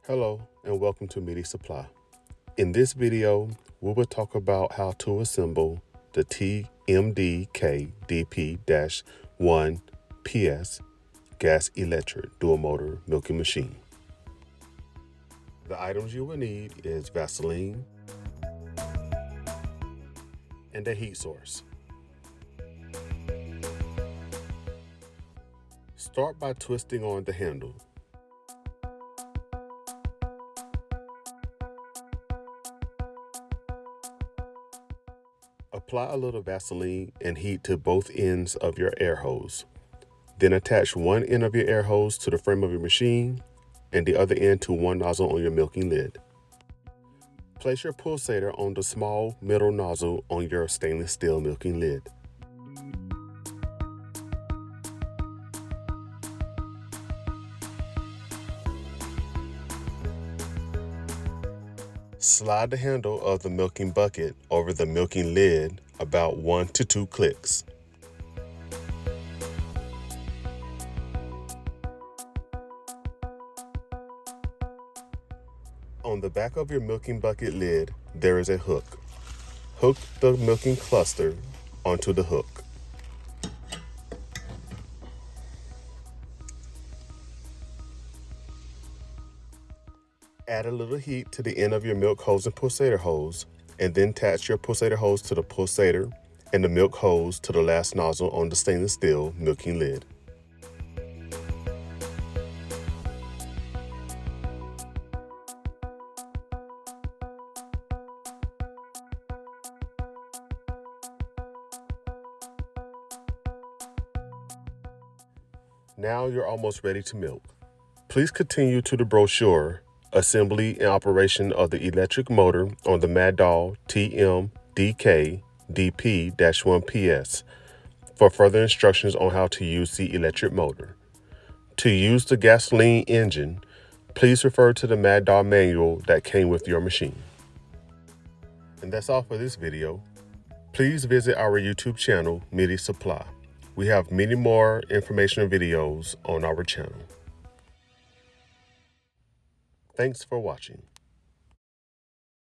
Hello and welcome to MIDI Supply. In this video, we will talk about how to assemble the TMDKDP-1PS gas electric dual motor milking machine. The items you will need is Vaseline and a heat source. Start by twisting on the handle. Apply a little Vaseline and heat to both ends of your air hose. Then attach one end of your air hose to the frame of your machine and the other end to one nozzle on your milking lid. Place your pulsator on the small middle nozzle on your stainless steel milking lid. Slide the handle of the milking bucket over the milking lid about 1 to 2 clicks. On the back of your milking bucket lid, there is a hook. Hook the milking cluster onto the hook. Add a little heat to the end of your milk hose and pulsator hose, and then attach your pulsator hose to the pulsator and the milk hose to the last nozzle on the stainless steel milking lid. Now you're almost ready to milk. Please continue to the brochure, Assembly and Operation of the Electric Motor on the Mad Dog TMDKDP-1PS for further instructions on how to use the electric motor. To use the gasoline engine, please refer to the Mad Dog manual that came with your machine. And that's all for this video. Please visit our YouTube channel, MIDI Supply. We have many more informational videos on our channel. Thanks for watching.